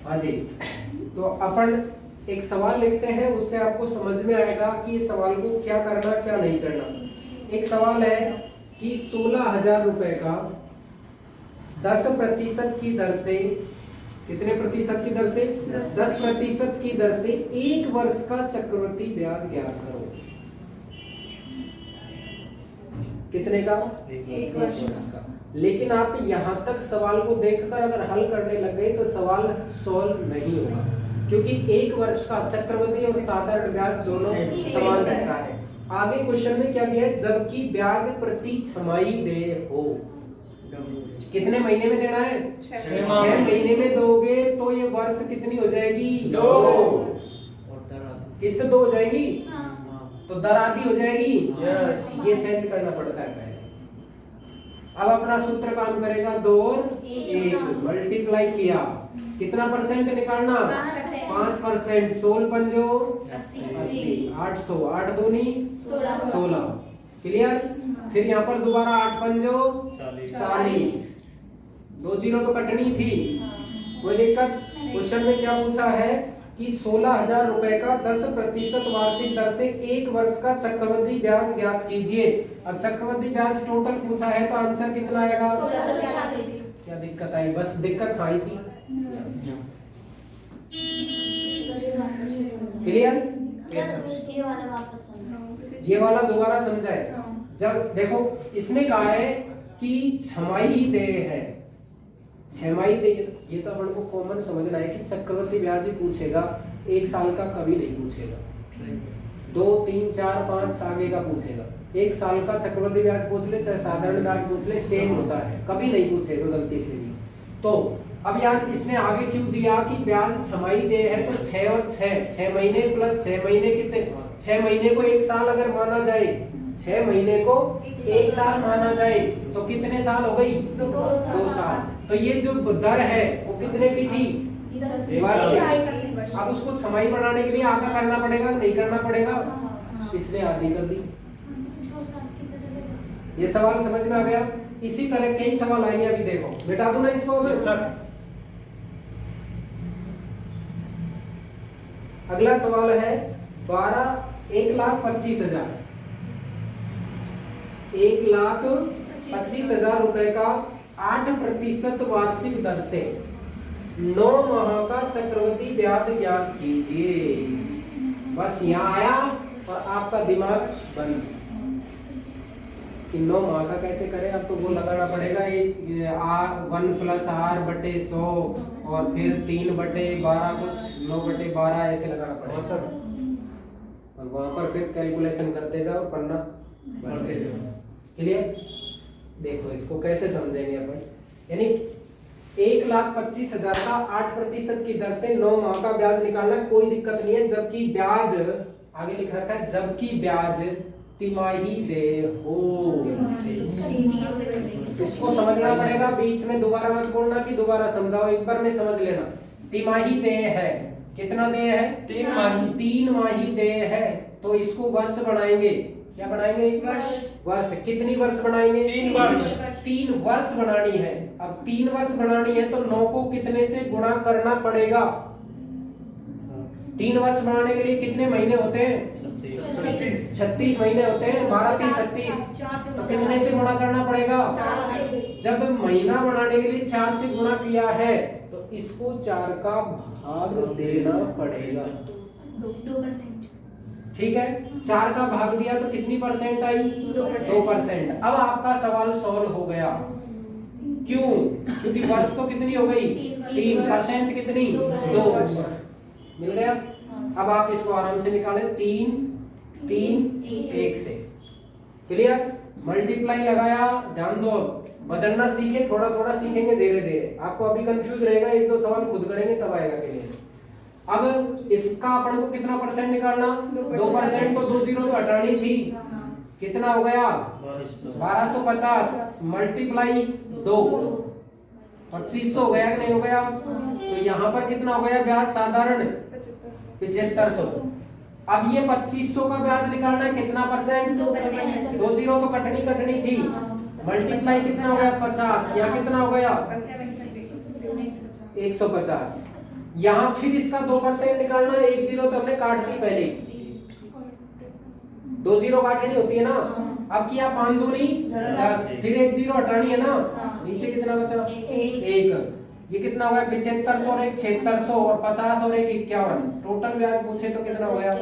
हाँ जी, तो अपन एक सवाल लिखते हैं, उससे आपको समझ में आएगा कि इस सवाल को क्या करना क्या नहीं करना। एक सवाल है कि 16,000 रुपए का 10% की दर से, कितने प्रतिशत की दर से? 10% की दर से 1 वर्ष का चक्रवृद्धि ब्याज ज्ञात करो। कितने का? 1 वर्ष का। लेकिन आप यहाँ तक सवाल को देखकर अगर हल करने लग गए तो सवाल सॉल्व नहीं होगा, क्योंकि 1 वर्ष का चक्रवृद्धि और साधारण ब्याज दोनों समान रहता है। आगे क्वेश्चन में क्या दिया है? जबकि ब्याज प्रति छमाही दे हो। कितने महीने में देना है? 6 महीने में दोगे तो ये वर्ष कितनी हो जाएगी? 2। किस्त 2 हो जाएगी, तो दर आधी हो जाएगी। ये चेंज करना पड़ता है पहले। अब अपना सूत्र काम करेगा, 2 और 1 मल्टीप्लाई किया, कितना परसेंट निकालना? 5%। 16 पंजो 80, 800, 8 दूनी 16। क्लियर? फिर यहाँ पर दोबारा 8 पंजो 40, 2 जीरो तो कटनी थी, कोई दिक्कत? क्वेश्चन में क्या पूछा है कि 16,000 रुपए का 10% वार्षिक दर से 1 वर्ष का चक्रवृद्धि ब्याज ज्ञात कीजिए। अब चक्रवृद्धि ब्याज टोटल पूछा है तो आंसर कितना आएगा? क्या दिक्कत आई? बस दिक्कत आई थी। क्लियर? ये वाला दोबारा समझाए। जब देखो इसने कहा है कि छमाही देय है, छमाही देय, ये तो अपन को कॉमन समझना है कि चक्रवृद्धि ब्याज ही पूछेगा, 1 साल का कभी नहीं पूछेगा। 2, 3, 4, 5 आगे का पूछेगा। 1 साल का चक्रवृद्धि ब्याज पूछ ले चाहे साधारण ब्याज पूछ ले, सेम होता है, कभी नहीं पूछेगा गलती से भी। तो अब यार इसने आगे क्यों दिया कि ब्याज छमाही देय है, तो 6 और 6 महीने प्लस 6 महीने कितने? 6 महीने को 1 साल अगर माना जाए, 6 महीने को 1 साल माना जाए तो कितने साल हो गई? 2 साल। तो ये जो दर है वो कितने की थी? अब उसको छमाही बनाने के लिए आधा करना पड़ेगा, नहीं करना पड़ेगा, इसलिए आधी कर दी। ये सवाल समझ में आ गया? इसी तरह कई सवाल आएंगे, अभी देखो। मिटा दूं ना इसको अभी? सर अगला सवाल है 1,25,000 1,25,000 रुपए का 8% वार्षिक दर से 9 माह का चक्रवृद्धि ब्याज ज्ञात कीजिए। बस यहाँ आया और आपका दिमाग बंद कि 9 माह का कैसे करें। अब तो वो लगाना पड़ेगा, R1 + R/100 और फिर 3/12 कुछ 9/12 ऐसे लगाना पड़ेगा सर। और वहां पर फिर कैलकुलेशन करते जाओ, पन्ना भरते जाओ। क्लियर? देखो इसको कैसे समझेंगे अपन। यानी 1,25,000 का 8% की दर से 9 माह का ब्याज निकालना कोई दिक्कत नहीं है, जबकि ब्याज आगे लिख रखा है, जबकि ब्याज तिमाही देय हो। इसको समझना पड़ेगा, बीच में दोबारा मत बोलना कि दोबारा समझाओ, एक बार में समझ लेना। तिमाही देय है, कितना देय है? 3 माही देय है, तो इसको वर्ष बनाएंगे। क्या बनाएंगे? वर्ष। कितनी वर्ष बनाएंगे? 3 वर्ष। 3 वर्ष बनानी है। अब 3 वर्ष बनानी है तो 9 को कितने से गुणा करना पड़ेगा? 3 वर्ष बनाने के लिए कितने महीने होते हैं? 36 महीने होते हैं। 12 3 36, तो कितने से गुणा करना पड़ेगा? जब महीना बनाने के लिए 4 से गुणा किया है तो इसको 4 का भाग देना पड़ेगा। 2%। ठीक है, 4 का भाग दिया तो कितनी परसेंट आई? 2%। अब आपका सवाल सॉल्व हो गया। क्यों? क्योंकि वर्ष तो कितनी हो गई? 3%। कितनी? 2। मिल गया? अब आप इसको आराम से निकालें, 3 3 1 से। क्लियर? मल्टीप्लाई लगाया, ध्यान दो, बदलना सीखे, थोड़ा थोड़ा सीखेंगे धीरे धीरे। आपको अभी कंफ्यूज रहेगा, 1-2 सवाल खुद करेंगे तब आएगा क्लियर। अब इसका अपन को कितना परसेंट निकालना? 2%। तो 2 जीरो तो हटानी थी। कितना हो गया? 1250 मल्टीप्लाई 2, 2500 हो गया कि नहीं हो गया? तो यहाँ पर कितना हो गया ब्याज साधारण? 7500। अब ये 2500 का ब्याज निकालना है, कितना परसेंट? 2 जीरो तो कटनी थी। मल्टीप्लाई कितना हो गया? 50। यहाँ कितना हो गया? 150। यहाँ फिर इसका 2% निकालना है। 1 जीरो तो हमने काट दी पहले, 2 जीरो काटनी होती है ना। अब किया 5 दूनी 10, फिर 1 जीरो हटानी है ना। नीचे कितना बचा? 1। ये कितना हो गया? 7500 और एक 7600 और 50 और एक 51। टोटल ब्याज पूछे तो कितना हो गया?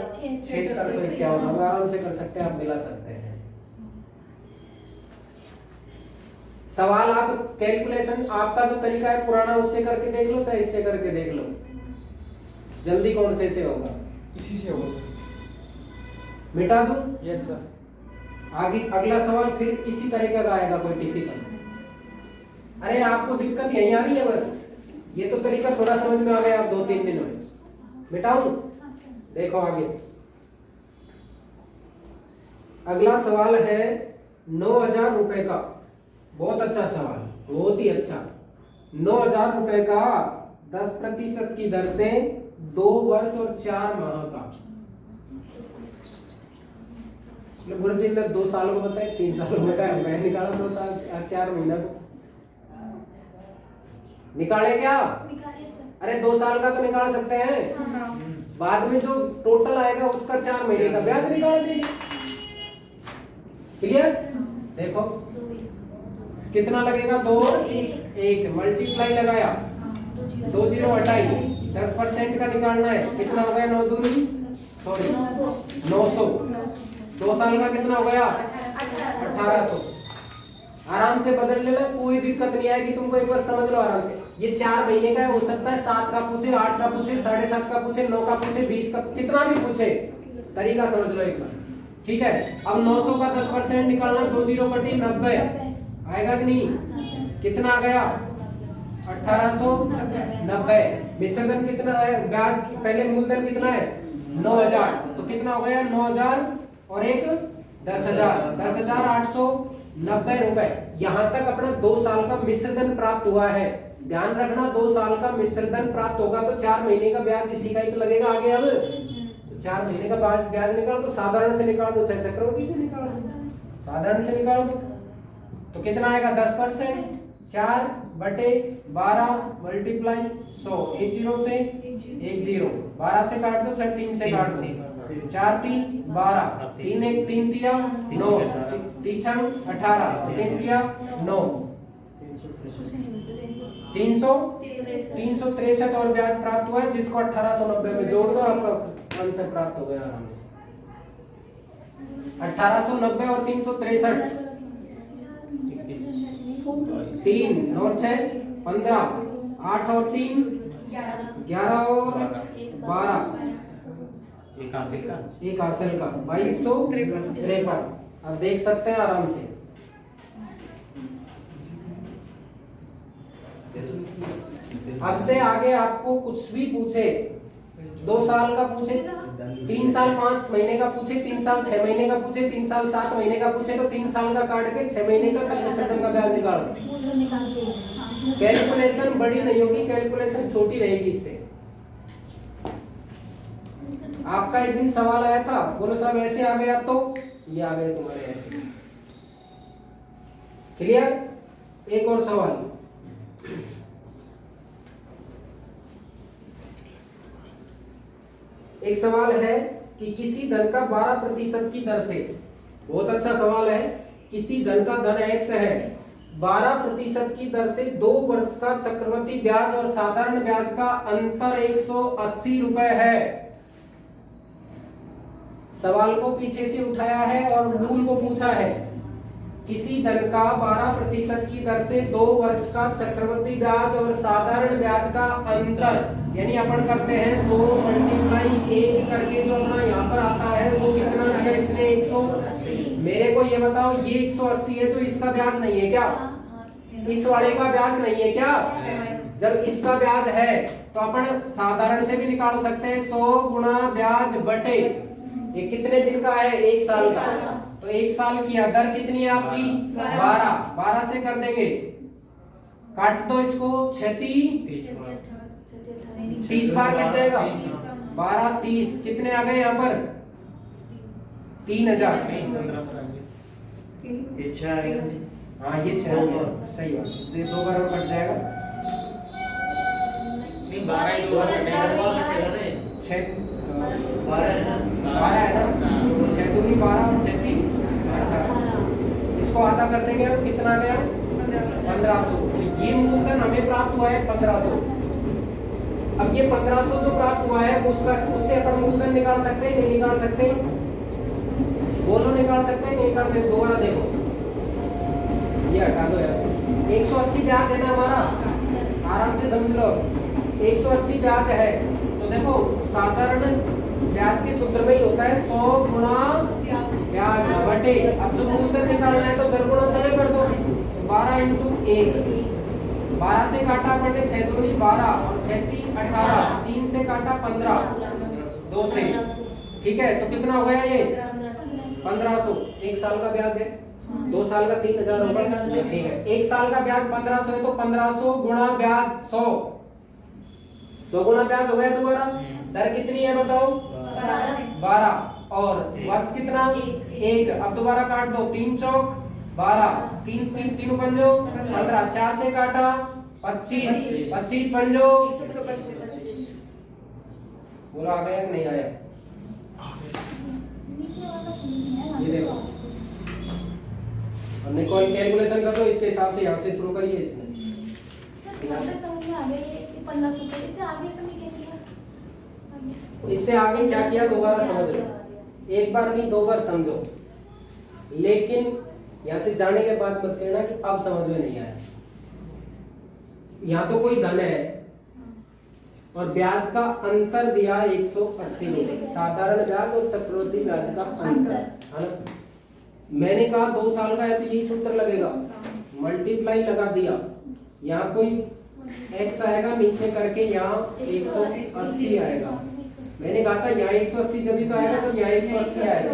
7651। हम आराम से कर सकते हैं, आप मिला सकते हैं। सवाल आप कैलकुलेशन आपका जो तरीका है पुराना उससे करके देख लो, चाहे इससे करके देख लो, जल्दी कौन से होगा? इसी से होगा सर। मिटा दूं? Yes sir. आगे अगला सवाल फिर इसी तरीके का आएगा, कोई डिफिकल्ट। अरे आपको दिक्कत यहीं आ रही है बस, ये तो तरीका थोड़ा समझ में आ गया आप 2-3 दिनों में। मिटाऊं? देखो आगे अगला सवाल है 9000 रुपए का। बहुत अच्छा सवाल, बहुत ही अच्छा। 9000 रुपए का 10% की दर से 2 वर्ष और 4 माह का। गुरुजी ने 2 साल को बताया, 3 साल को बताया, मैं निकाला 2 साल 4 महीना को। निकाले क्या? अरे 2 साल का तो निकाल सकते हैं, बाद में जो टोटल आएगा उसका 4 महीने का ब्याज निकाल देंगे। क्लियर? देखो कितना लगेगा? 2 1 मल्टीप्लाई लगाया, 2 जीरो हटाई, 10% का निकालना है। कितना हो गया? 9 दूनी सॉरी 900। 2 साल का कितना हो गया? 1800। आराम से बदल लेना, कोई दिक्कत नहीं आएगी तुमको। एक बार समझ लो आराम से। ये 4 महीने का है, हो सकता है 7 का पूछे, 8 का पूछे, 7.5 का पूछे, 9 का पूछे, 20 का, कितना भी पूछे, तरीका समझ लो एक बार। ठीक है, अब 900 का 10% निकालना, 2 जीरो कटी 90 आएगा कि नहीं? कितना आ गया? 1890। मिश्रधन कितना है? ब्याज पहले मूलधन कितना है? 9000। तो कितना हो गया? 9000 और एक 10000, 10890 रुपए। यहां तक अपना 2 साल का मिश्रधन प्राप्त हुआ है। ध्यान रखना, 2 साल का मिश्रधन प्राप्त होगा तो 4 महीने का ब्याज इसी का ही तो लगेगा आगे। अब तो 4 महीने का ब्याज निकाल दो, साधारण से निकाल दो, चाहे चक्रवृद्धि से निकाल दो, साधारण से निकाल दो। तो कितना आएगा? 10%, 4/12 मल्टीप्लाई 100। 1 जीरो से 1 जीरो, 12 से काट दो, चाहे 3 से काट दो। 4 3 12, 3 1 3 दिया 9, 3 6 18, 3 दिया 9, 363 और ब्याज प्राप्त हुआ है, जिसको 1890 में जोड़ दो, आपका आंसर प्राप्त हो गया आराम से। 1890 और 363, 3 और 6 15, 8 और 3 11 और 12, एक हासिल का 2253। अब देख सकते हैं आराम से। अब से आगे आपको कुछ भी पूछे, 2 साल का पूछे, 3 साल 5 महीने का पूछे, 3 साल 6 महीने का पूछे, 3 साल 7 महीने का पूछे, तो 3 साल का काट के 6 महीने का 40% का ब्याज निकाल दो। कैलकुलेशन बड़ी नहीं होगी, कैलकुलेशन छोटी रहेगी इससे। आपका एक दिन सवाल आया था, बोलो साहब ऐसे आ गया, तो ये आ गए तुम्हारे ऐसे। क्लियर? एक और सवाल, एक सवाल है कि किसी धन का 12% की दर से, बहुत अच्छा सवाल है, किसी धन का धन x है, 12% की दर से 2 वर्ष का चक्रवृद्धि ब्याज और साधारण ब्याज का अंतर 180 रुपए है। सवाल को पीछे से उठाया है और मूल को पूछा है। किसी धन का 12% की दर से 2 वर्ष का चक्रवृद्धि ब्याज और साधारण ब्याज का अंतर, यानी अपन करते हैं 2 × 1 करके जो अपना यहाँ पर आता है वो कितना दिया इसने? 180। मेरे को ये बताओ, ये 180 है, तो इसका ब्याज नहीं है क्या? इस वाले का ब्याज नहीं है क्या? जब इसका ब्याज है तो अपन साधारण से भी निकाल सकते हैं, 100 गुणा ब्याज बटे, ये कितने दिन का है? 1 साल का। तो 1 साल की दर कितनी है आपकी? 12। 12 से कर देंगे, काट दो इसको, 30 बार कट जाएगा, 12 30, कितने आ गए यहाँ पर? 3000। ये 6 आएगा। हाँ ये 6 हो गया, सही बात। ये 2 बार और कट जाएगा, नहीं 12 ही 2 छः 12 है ना, तो 6 दूनी 12 और 6 3 18। इसको आधा कर देंगे और कितना गया 1500। तो ये मूलधन हमें प्राप्त हुआ है 1500। अब ये 1500 जो प्राप्त हुआ है उससे अपन मूलधन निकाल सकते हैं, नहीं निकाल सकते? बोलो निकाल सकते हैं, नहीं निकाल सकते? दोबारा देखो, ये हटा दो यार। 180 ब्याज है ना हमारा, आराम से समझ लो। 180 ब्याज है तो देखो साधारण ब्याज के सूत्र में ही होता है 100 गुणा ब्याज बटे, अब जो मूलधन निकालना है तो 10 गुणा समय कर दो, 12 × 1। 12 से काटा अपन ने 6 दूनी 12 और 6 3 18, 3 से काटा 15, 2 से, ठीक है? तो कितना हो गया ये 1500। 1 साल का ब्याज है, 2 साल का 3000 होगा, ठीक है? 1 साल का ब्याज 1500 है तो 1500 गुणा ब्याज 100 गुणा ब्याज हो गया दोबारा। दर कितनी है बताओ? 12 और वर्ष कितना? 1। अब दोबारा काट दो, 3 चौक 12, 3 3 3 पंजो 15, 4 से काटा 25, 25 पंजो। बोलो आ गया कि नहीं आया? ये देखो, और निकोल कैलकुलेशन कर दो इसके हिसाब से, यहाँ से शुरू करिए। इसमें इससे आगे क्या किया दोबारा समझ लो, एक बार नहीं 2 बार समझो, लेकिन यहाँ से जाने के बाद मत कहना कि अब समझ में नहीं आया। यहाँ तो कोई धन है और ब्याज का अंतर दिया 180, साधारण ब्याज और चक्रवृद्धि ब्याज का अंतर, है ना? मैंने कहा 2 साल का है तो यही सूत्र लगेगा, मल्टीप्लाई लगा दिया, यहाँ कोई x आएगा नीचे करके, यहाँ 180 आएगा। मैंने कहा था यहाँ 180 जब भी तो आएगा तो यहाँ 180 आएगा।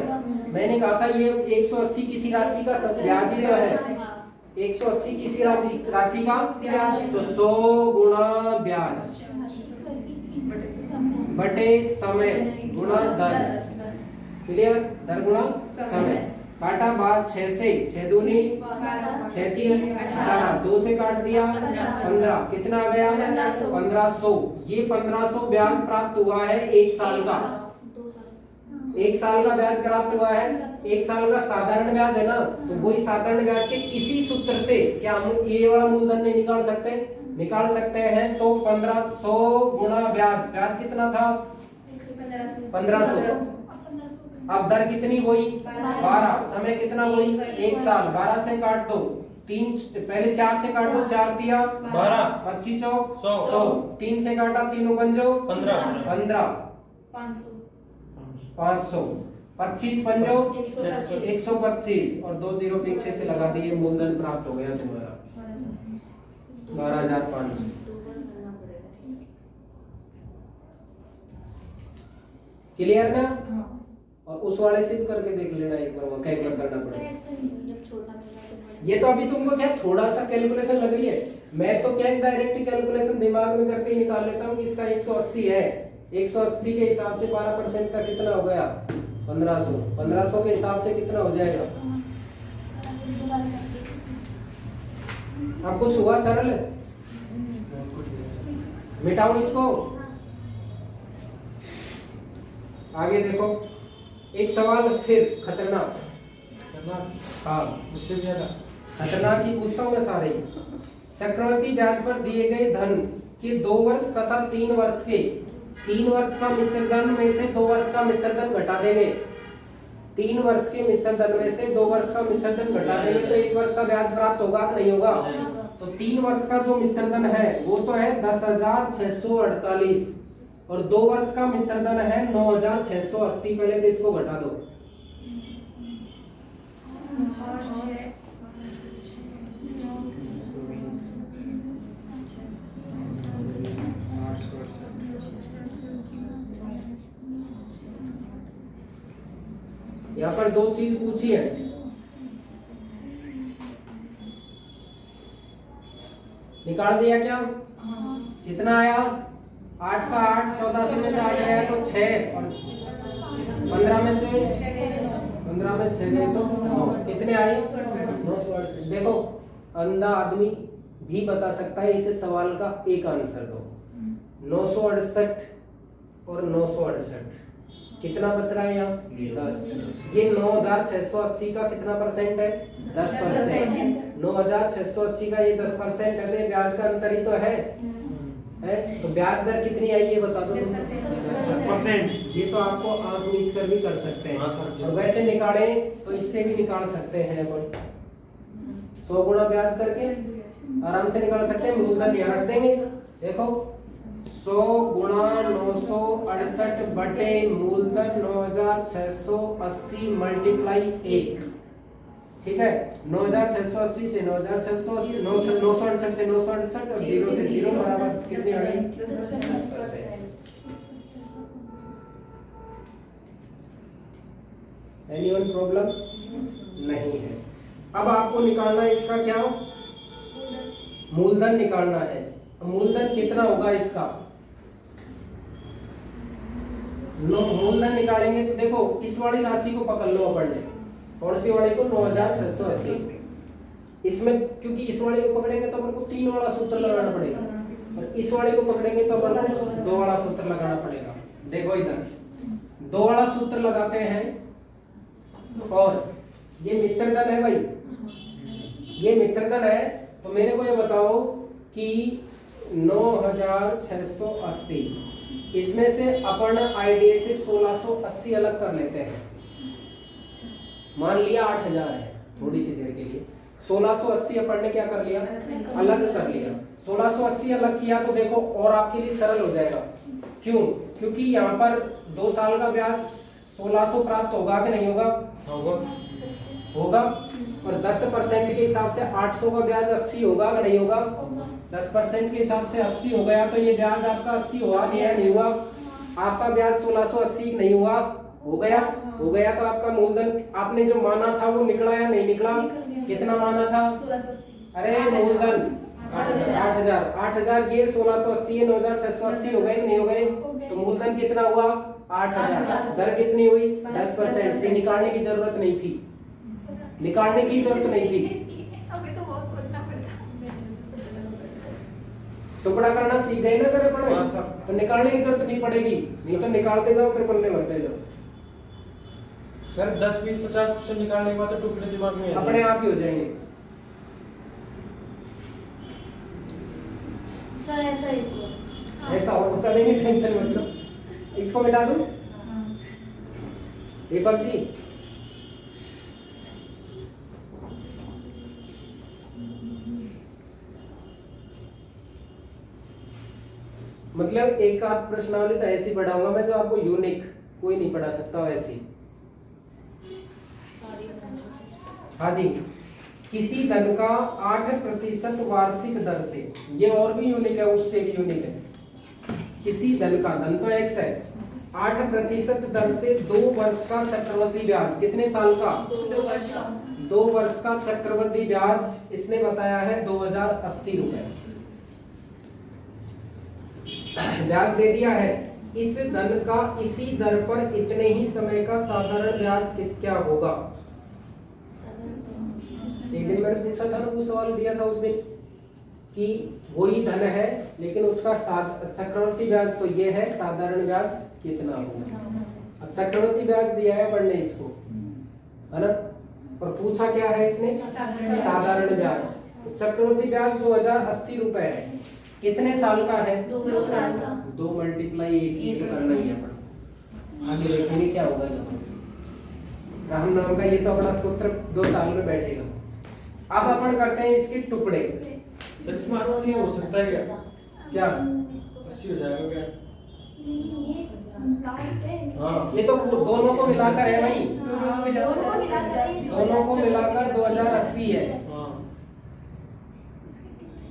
मैंने कहा था ये 180 किसी राशि का ब्याज ही तो है, 180 किसी राशि का तो 100 गुणा ब्याज बटे समय गुणा दर, क्लियर? दर गुणा समय। काटा बाद 6 से, 6 दूनी 6 3 18, 2 से काट दिया 15, कितना आ गया 1500। ये 1500 ब्याज प्राप्त हुआ है 1 साल का, 1 साल का ब्याज प्राप्त हुआ है। 1 साल का साधारण ब्याज है ना, तो वही साधारण ब्याज के इसी सूत्र से क्या हम ये वाला मूलधन नहीं निकाल सकते? निकाल सकते हैं। तो 1500 गुणा ब्याज, ब्याज कितना था 1500। अब दर कितनी हुई 12, समय कितना हुई 1 साल। 12 से काट दो, 3 पहले 4 से काट दो, 4 दिया 12, 25 चौक 100, 3 से काटा 3 पंजो 15, 500, 25 पंजो 125 और 2 जीरो पीछे से लगा दिए, मूलधन प्राप्त हो गया तुम्हारा 12,500। क्लियर ना? और उस वाले से भी करके देख लेना एक बार, वो कैलकुलेट करना पड़ेगा। ये तो अभी तुमको क्या थोड़ा सा कैलकुलेशन लग रही है, मैं तो क्या डायरेक्ट कैलकुलेशन दिमाग में करके ही निकाल लेता हूँ कि इसका 180 है, 180 के हिसाब से 12% का कितना हो गया 1500, 1500 के हिसाब से कितना हो जाएगा। अब कुछ हुआ सरल, मिटाओ इसको, आगे देखो। एक सवाल फिर खतरनाक, हाँ उससे ज्यादा खतरनाक ही पूछता हूँ मैं सारे। चक्रवर्ती ब्याज पर दिए गए धन के 2 वर्ष तथा 3 वर्ष के 3 वर्ष का मिश्र धन में से 2 वर्ष का मिश्र धन घटा देंगे। 3 वर्ष के मिश्र धन में से 2 वर्ष का मिश्र धन घटा देंगे तो 1 वर्ष का ब्याज प्राप्त होगा कि नहीं होगा? तो 3 वर्ष का जो मिश्र धन है वो तो है 10,648 और 2 वर्ष का मिश्र धन है 9,680। पहले तो इसको घटा दो। यहाँ पर 2 चीज पूछी है, निकाल दिया क्या? कितना आया 8 का 8, 14 में से 8 गया तो 6 और 15 में से 6 गए तो 9, कितने आए 968। देखो अंधा आदमी भी बता सकता है, इसे सवाल का एक आंसर दो, 968 और 968 कितना बच रहा है यहाँ 10। ये 9680 का कितना परसेंट है 10%। 9680 का ये 10% है तो ये ब्याज का अंतर ही तो है तो ब्याज दर कितनी आई ये बता दो तुम। 10%। ये तो आपको आंख मीच कर भी कर सकते हैं और वैसे निकाले तो इससे भी निकाल सकते हैं अपन 100 गुना ब्याज करके आराम से निकाल सकते हैं। मूलधन यहाँ रख देंगे देखो 100 गुणा 968 बटे मूलधन 9680 मल्टीप्लाई 1 ठीक है 9680 से 9680 968 से 968 और 0 से 0 बराबर कितनी आ गई 10%। एनीवन प्रॉब्लम नहीं है। अब आपको निकालना है इसका क्या मूलधन निकालना है। मूलधन कितना होगा इसका मूलधन निकालेंगे तो देखो इस वाली राशि को पकड़ लो अपन ने कौन सी वाली को 9680 इसमें क्योंकि इस वाली को पकड़ेंगे तो अपन को 3 वाला सूत्र लगाना पड़ेगा और इस वाली को पकड़ेंगे तो अपन को 2 वाला सूत्र लगाना पड़ेगा। देखो इधर 2 वाला सूत्र लगाते हैं और ये मिश्रधन है भाई ये मिश्रधन है तो मेरे को ये बताओ कि 9680 इसमें से अपन आईडीए से 1680 अलग कर लेते हैं। मान लिया 8000 है थोड़ी सी देर के लिए 1680 अपन ने क्या कर लिया अलग कर लिया। 1680 अलग किया तो देखो और आपके लिए सरल हो जाएगा। क्यों क्योंकि यहाँ पर 2 साल का ब्याज 1600 प्राप्त होगा कि नहीं होगा होगा और 10% के हिसाब से 800 का ब्याज 80 होगा कि नहीं होगा 10% के हिसाब से 80 हो गया तो ये ब्याज आपका 80 हुआ नहीं हुआ आपका ब्याज 1680 नहीं हुआ हो गया तो आपका मूलधन आपने जो माना था वो निकला या नहीं निकला कितना माना था अरे मूलधन 8000 ये 1680 है 9680 हो गए कि नहीं हो गए तो मूलधन कितना हुआ 8000 दर कितनी हुई 10% से निकालने की जरूरत नहीं थी टुकड़ा करना सीख गए ना करे पड़े तो निकालने की जरूरत नहीं पड़ेगी नहीं तो निकालते जाओ फिर पन्ने भरते जाओ। सर 10 20 50 क्वेश्चन निकालने के बाद तो टुकड़े दिमाग में अपने आप ही हो जाएंगे। सर ऐसा ही ऐसा और बता देंगे टेंशन मतलब इसको मिटा दूं दीपक जी मतलब एक आध प्रश्नावली तो ऐसी पढ़ाऊंगा मैं जो आपको यूनिक कोई नहीं पढ़ा सकता वैसी। हाँ जी किसी धन का 8% वार्षिक दर से ये और भी यूनिक है उससे भी यूनिक है। किसी धन का धन तो x है 8% दर से 2 वर्ष का चक्रवृद्धि ब्याज कितने साल का 2 वर्ष का चक्रवृद्धि ब्याज इसने बताया है 2080 रुपए ब्याज दे दिया है। इस धन का इसी दर पर इतने ही समय का साधारण ब्याज क्या होगा। एक दिन मैंने पूछा था ना वो सवाल दिया था उस दिन कि वही धन है लेकिन उसका चक्रवृद्धि ब्याज तो ये है साधारण ब्याज कितना होगा। अब चक्रवृद्धि ब्याज दिया है पढ़ने इसको है ना और पूछा क्या है इसने साधारण ब्याज। तो चक्रवृद्धि ब्याज 2080 रुपए है कितने साल का है 2 साल का 2 मल्टीप्लाई 1 करना ही है अपन आगे देखेंगे क्या होगा जब राम नाम का ये तो अपना सूत्र 2 साल में बैठेगा। अब अपन करते हैं इसके टुकड़े सर इसमें 80 हो सकता है क्या 80 हो जाएगा क्या हाँ ये तो दोनों को मिलाकर है भाई दोनों को मिलाकर 2080 है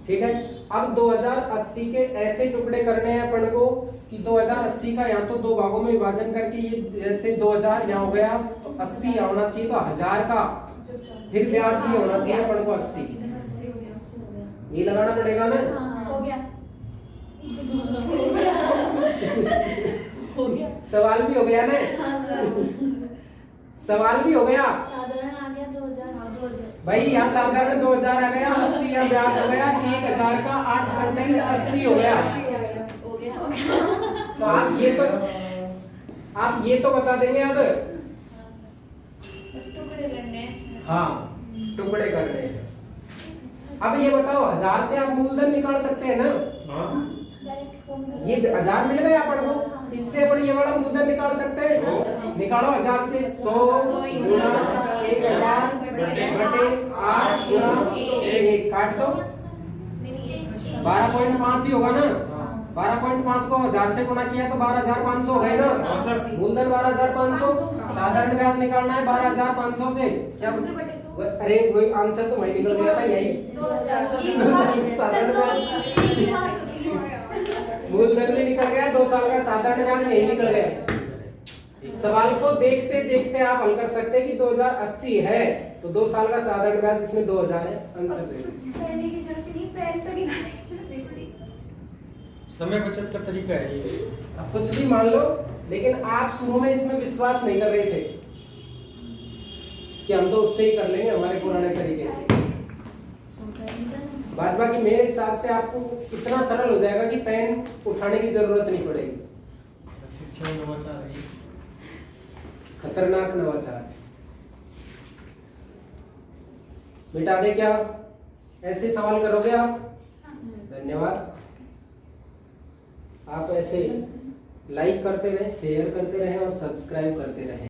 ठीक है। अब 2080 के ऐसे टुकड़े करने हैं अपन को कि 2080 का यहाँ तो 2 भागों में विभाजन करके ये जैसे 2000 यहाँ हो गया तो 80 यहाँ होना चाहिए तो 1000 का फिर ब्याज ये होना चाहिए अपन को 80 ये लगाना पड़ेगा ना हो गया सवाल भी हो गया ना सवाल भी हो गया साधारण आ गया 2000 भाई यहाँ साधारण 2000 आ गया 80 का ब्याज हो गया 1000 का 8% 80 हो गया तो आप ये तो बता देंगे अब। टुकड़े करने हैं। हाँ, टुकड़े करने हैं। अब ये बताओ, 1000 से आप मूलधन निकाल सकते हैं ना? हाँ ये 1000 मिल गया अपन को, इससे अपन ये वाला मूलधन निकाल सकते हैं। निकालो 1000 से 100 गुणा 1000 बटे 8 गुणा 1 काट दो, 12.5 ही होगा ना। 12.5 को 1000 से गुणा किया तो 12,500 हो गए ना। हाँ सर। मूलधन 12,500, साधारण ब्याज निकालना है 12,500 से। क्या अरे वही आंसर तो वही निकल गया था, यही साधारण ब्याज। मूलधन भी निकल गया, 2 साल का साधारण ब्याज यही निकल गया। सवाल को देखते देखते आप हल कर सकते हैं कि 2080 है तो 2 साल का साधारण ब्याज इसमें 2000 है। आंसर दे दीजिए। समय बचत का तरीका है ये। अब कुछ भी मान लो, लेकिन आप शुरू में इसमें विश्वास नहीं कर रहे थे कि हम तो उससे ही कर लेंगे हमारे पुराने तरीके से। बाद बाकी मेरे हिसाब से आपको इतना सरल हो जाएगा कि पेन उठाने की जरूरत नहीं पड़ेगी। शिक्षा में नवाचार है ये। खतरनाक नवाचार। मिटा दे क्या? ऐसे सवाल करोगे आप? धन्यवाद। आप ऐसे लाइक करते रहें, शेयर करते रहें और सब्सक्राइब करते रहें।